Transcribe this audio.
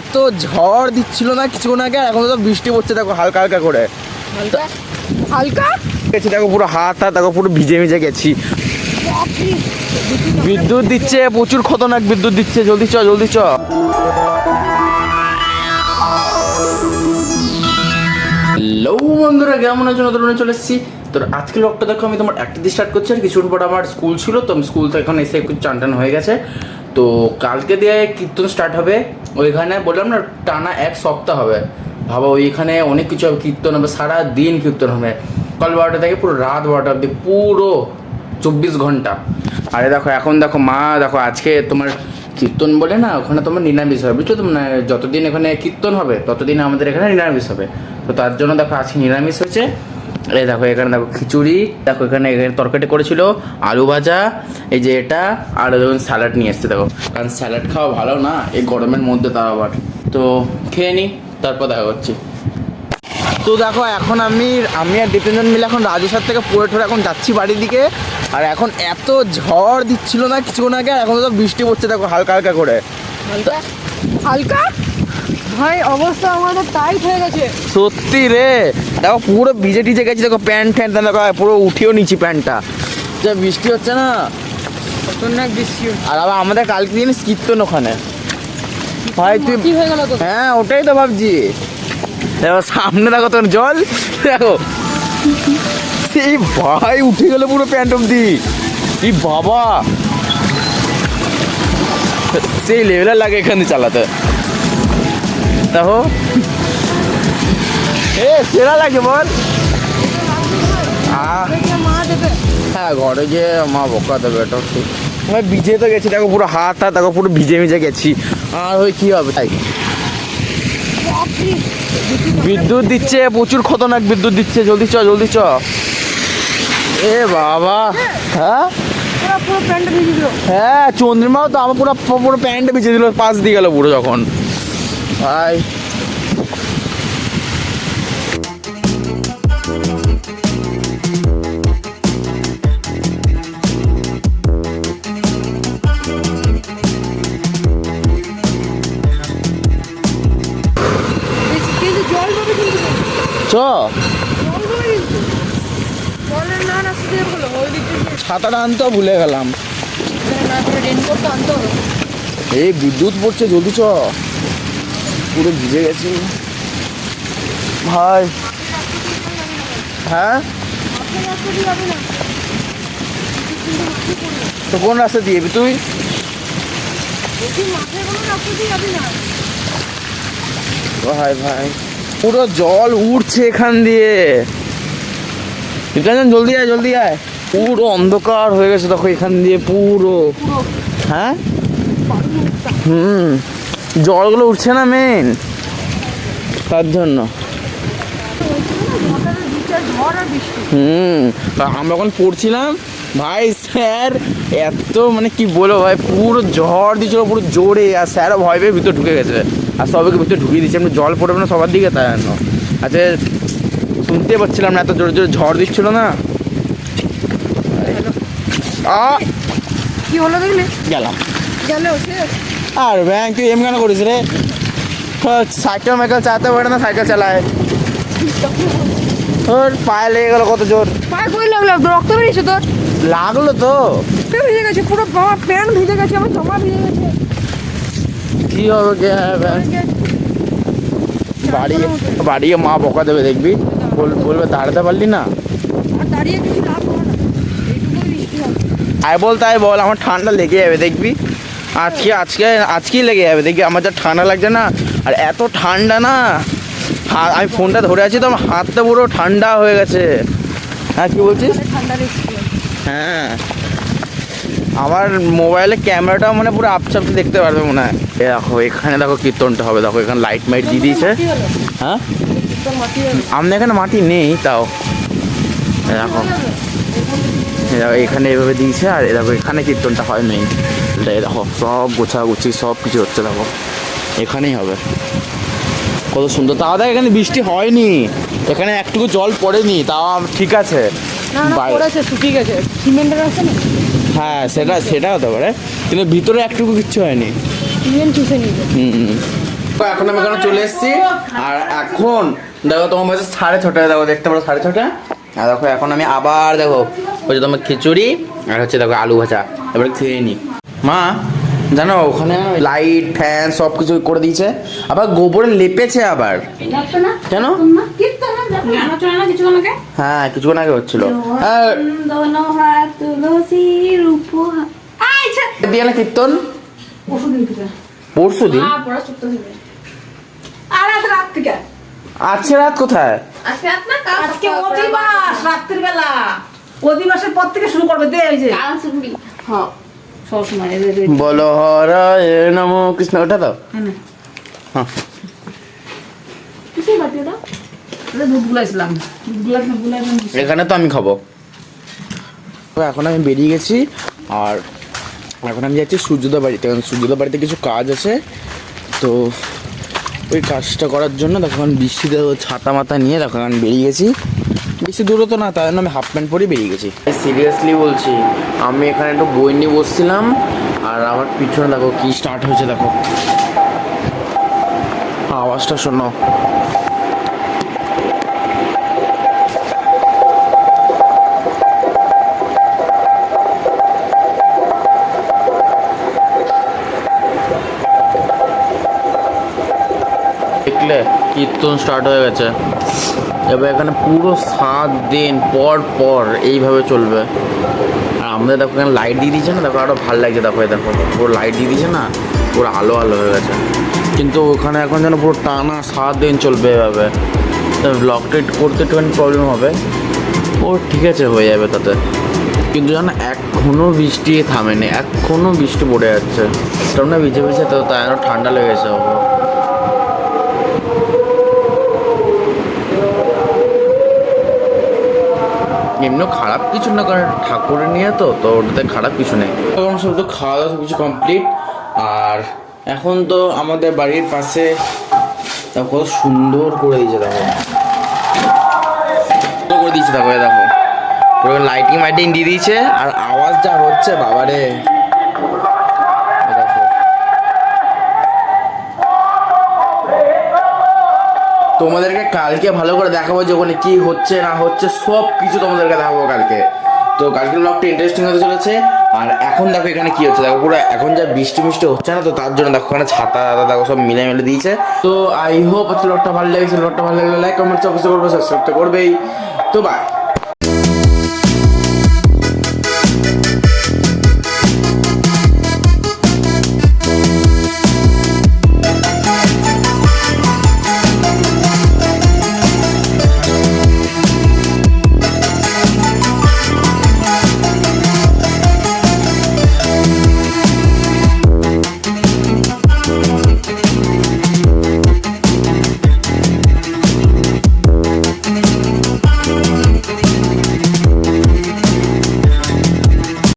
এত ঝড় দিচ্ছিল না কিছুক্ষণ আগে, এখন তো বৃষ্টি পড়ছে দেখো হালকা হালকা করে। হালকা হালকা গেছি দেখো পুরো হাত দেখো পুরো ভিজে ভিজে গেছি। বিদ্যুৎ দিচ্ছে, প্রচুর খতরনাক বিদ্যুৎ দিচ্ছে। জলদি চ জলদি চ। হ্যালো বন্ধুরা, কেমন আছো? নতুন চলে এসেছি। তো আজকে ব্লগটা দেখো, আমি তোমার একটা দিয়ে স্টার্ট করছি। আর কিছুক্ষণ পর আমার স্কুল ছিল, তো আমি স্কুল থেকে এখন এসে একটু চান টান হয়ে গেছে। তো কালকে দিয়ে কীর্তন স্টার্ট হবে ওইখানে, বললাম না টানা এক সপ্তাহ হবে। ভাবো ওইখানে অনেক কিছু হবে, কীর্তন হবে, সারা দিন কীর্তন হবে। কাল 12টা থেকে পুরো রাত 12টা অবধি, পুরো 24 ঘন্টা। আরে দেখো এখন দেখো মা দেখো, আজকে তোমার কীর্তন বলে না, ওখানে তোমার নিরামিষ হবে, বুঝছো তো? মানে যতদিন এখানে কীর্তন হবে ততদিন আমাদের এখানে নিরামিষ হবে। তো তার জন্য দেখো আজকে নিরামিষ হয়েছে। এই দেখো এখানে দেখো খিচুড়ি, দেখো এখানে তরকারি করেছিল, আলু ভাজা, এই যে এটা, আর স্যালাড নিয়ে এসছে দেখো। কারণ স্যালাড খাওয়া ভালো না এই গরমের মধ্যে, তাও আবার। তো খেয়ে নিই, তারপর দেখা হচ্ছে। তো দেখো এখন আমি আর দীপেন্দ্র মিলে এখন রাজুসার থেকে পড়ে ঠোরে এখন যাচ্ছি বাড়ির দিকে। আর এখন এত ঝড় দিচ্ছিল না কিছুক্ষণ আগে, এখন তো বৃষ্টি পড়ছে দেখো হালকা হালকা করে। হালকা হালকা ভাই, অবস্থা আমাদের টাইট হয়ে গেছে সত্যি রে, দেখো পুরো ভিজে টিজে গেছি। দেখো প্যান্ট ফ্যান্ট দেখো পুরো উঠিয়েও নিচ্ছি প্যান্টটা, যা বৃষ্টি হচ্ছে না, খতরনাক বৃষ্টি। আর আবার আমাদের কালকে দিন কীর্তন ওখানে। ভাই তুই কি হয়ে গেল তো? হ্যাঁ ওটাই তো ভাবছি। দেখো সামনে দেখো তোর জল, দেখো সেই ভাই উঠে গেল পুরো প্যান্ট অব্দি। এই বাবা, সেই লেভেলের লাগে এখানে চালাতে। দেখো সেরা লাগে বল। হ্যাঁ ঘরে গিয়ে মা বকা দেবে, এটা ঠিক। আমি ভিজে তো গেছি দেখো, পুরো হাত দেখো পুরো ভিজে ভিজে গেছি। আর ওই কি হবে তাই, বিদ্যুৎ দিচ্ছে, প্রচুর খতরনাক বিদ্যুৎ দিচ্ছে। জলদি চ জলদি চ। এ বাবা, হ্যাঁ পুরো প্যান্ট ভিজে দিল। হ্যাঁ চন্দ্রিমাও তো আমার পুরো পুরো প্যান্টে ভিজে দিল, পাশ দিয়ে গেল পুরো যখন। ভাই চ, ছাতাটা আনতেও ভুলে গেলাম। এই বিদ্যুৎ পড়ছে, জলদি চ, পুরো ভিজে গেছি ভাই। হ্যাঁ তো কোন রাস্তা দিয়ে তুই? ভাই ভাই পুরো জল উঠছে এখান দিয়ে। জলদি আয় জলদি আয়, পুরো অন্ধকার হয়ে গেছে দেখো এখান দিয়ে পুরো। হ্যাঁ জলগুলো উঠছে না মেন, তার জন্য। আমরা যখন পড়ছিলাম ভাই, স্যার এত মানে কি বলবো ভাই, পুরো ঝড় দিচ্ছিল পুরো জোরে। আর স্যারও ভয় পেয়ে ভিতরে ঢুকে গেছে, আর সবাইকে ভিতরে ঢুকিয়ে দিচ্ছে। আমরা জল পড়বে না সবার দিকে, তাই জন্য। আচ্ছা শুনতে পাচ্ছিলাম না, এত জোরে জোরে ঝড় দিচ্ছিল না। কি হলো দেখলে? গেলাম। আর ব্যাংক তুই এমনি কেন করিস রে? সাইকেল মাইকেল চালাতে পারে না, সাইকেল চালায়। তোর পায়ে লেগে গেল কত জোর। পায়ে কই লাগলো? রক্ত বেরিয়েছে তোর? লাগলো তো, ভিজে গেছে পুরো, আমার প্যান্ট ভিজে গেছে, আমার জামা ভিজে গেছে। কি হবে কে? বাড়ি মা বকা দেবে দেখবি, বলবে দাঁড়াতে পারলি না। আর দাঁড়িয়ে কিছু লাভ হবে না, এইটুকুই বৃষ্টি হবে। আয় বল তাই বল, আমার ঠান্ডা লেগে যাবে দেখবি। আজকেই লেগে যাবে দেখবি, আমার যা ঠান্ডা লাগছে না। আর এত ঠান্ডা না, আমি ফোনটা ধরে আছি তো আমার হাতটা পুরো ঠান্ডা হয়ে গেছে। হ্যাঁ কি বলছিস? ঠান্ডা লেগেছে। হ্যাঁ আমার মোবাইলে ক্যামেরাটাও মানে পুরো আপচাপকে দেখতে পারবে মনে হয়। দেখো এখানে দেখো কীর্তনটা হবে, দেখো এখানে লাইট মাইট দিয়ে দিয়েছে। হ্যাঁ আমাদের এখানে মাটি নেই, তাও দেখো এখানে এভাবে দিয়েছে। আর দেখো এখানে কীর্তনটা হয় মেইন, দেখো সব গোছাগুছি সব কিছু হচ্ছে, দেখো এখানেই হবে। কত সুন্দর। তাও দেখ এখানে বৃষ্টি হয়নি, এখানে একটুকু জল পড়েনি, তাও ঠিক আছে। শুকিয়ে গেছে, সিমেন্টের আছে না। হ্যাঁ সেটা হতে পারে, কিন্তু ভিতরে একটুকু কিচ্ছু হয়নি। চুষে নিবে। তো এখন আমি এখানে চলে এসেছি আর এখন দেখো তোমার বাজে 6:30, দেখো দেখতে পারো 6:30। আর দেখো এখন আমি আবার দেখো হচ্ছে তোমার খিচুড়ি আর হচ্ছে দেখো আলু ভাজা, এবারে খেয়ে নি। মা জানো ওখানে লাইট ফ্যান সব কিছু করে দিয়েছে, আবার গোবরে লেপেছে আবার। কেন? হ্যাঁ কিছুক্ষণ আগে হচ্ছিল। দিয়ে না কীর্তন পরশু দিন। আজকে রাত কোথায়? আজকে অধিবাস রাত্রির বেলা, অধিবাসের পর থেকে শুরু করবে। দে এই যে সবসময় বলো হরায় নমো কৃষ্ণ, ওটা দাও। হ্যাঁ দুধ গুলাইছিলাম, এখানে তো আমি খাবো। তো এখন আমি বেরিয়ে গেছি আর এখন আমি যাচ্ছি সূর্যোদয় বাড়িতে, কারণ সূর্যোদয় বাড়িতে কিছু কাজ আছে। তো ওই কাজটা করার জন্য দেখো এখন বৃষ্টিতে ছাতা মাথা নিয়ে দেখো আমি বেরিয়ে গেছি। বেশি দূরও তো না, তাই জন্য আমি হাফ প্যান্ট পরেই বেরিয়ে গেছি। সিরিয়াসলি বলছি, আমি এখানে একটু বই নিয়ে বসছিলাম আর আমার পিছনে দেখো কি স্টার্ট হয়েছে, দেখো আওয়াজটা শোনো। দেখলে কীর্তন স্টার্ট হয়ে গেছে। এবার এখানে পুরো 7 দিন পর পর এইভাবে চলবে। আর আমাদের দেখো এখানে লাইট দিয়ে দিয়েছে না, দেখো আরও ভালো লাগছে। দেখো দেখো পুরো লাইট দিয়ে দিয়েছে না, পুরো আলো আলো হয়ে গেছে। কিন্তু ওখানে এখন যেন পুরো টানা 7 দিন চলবে এভাবে। ব্লগটা করতে একটুখানি প্রবলেম হবে, ও ঠিক আছে হয়ে যাবে তাতে। কিন্তু জানো এখনও বৃষ্টি থামেনি, এখনও বৃষ্টি পড়ে যাচ্ছে। তোমরা ভিজে ভিজে তো তাই আরও ঠান্ডা লেগেছে। এমনিও খারাপ কিছু না, কারণ ঠাকুরের নিয়ে তো ওটাতে খারাপ কিছু নেই। তখন সব তো খাওয়া দাওয়া সব কিছু কমপ্লিট। আর এখন তো আমাদের বাড়ির পাশে কত সুন্দর করে দিয়েছে, দেখো করে দিয়েছে। দেখো দেখো পুরো লাইটিং মাইটিং দিয়ে দিয়েছে। আর আওয়াজ যা হচ্ছে বাবারে, দেখো তোমাদেরকে কালকে ভালো করে দেখাবো যে ওখানে কি হচ্ছে না হচ্ছে, সব কিছু তোমাদেরকে দেখাবো কালকে। তো কালকের ব্লগটা ইন্টারেস্টিং হতে চলেছে। আর এখন দেখো এখানে কি হচ্ছে, দেখো পুরো এখন যা বৃষ্টি মিষ্টি হচ্ছে না, তো তার জন্য দেখো এখানে ছাতা দেখো সব মিলে মিলে দিয়েছে। তো আই হোপ ব্লগটা ভালো লেগেছে। ব্লগটা ভালো লাগলে লাইক কমেন্ট অবশ্যই করবে, সাবস্ক্রাইব করবেই। তো বাই।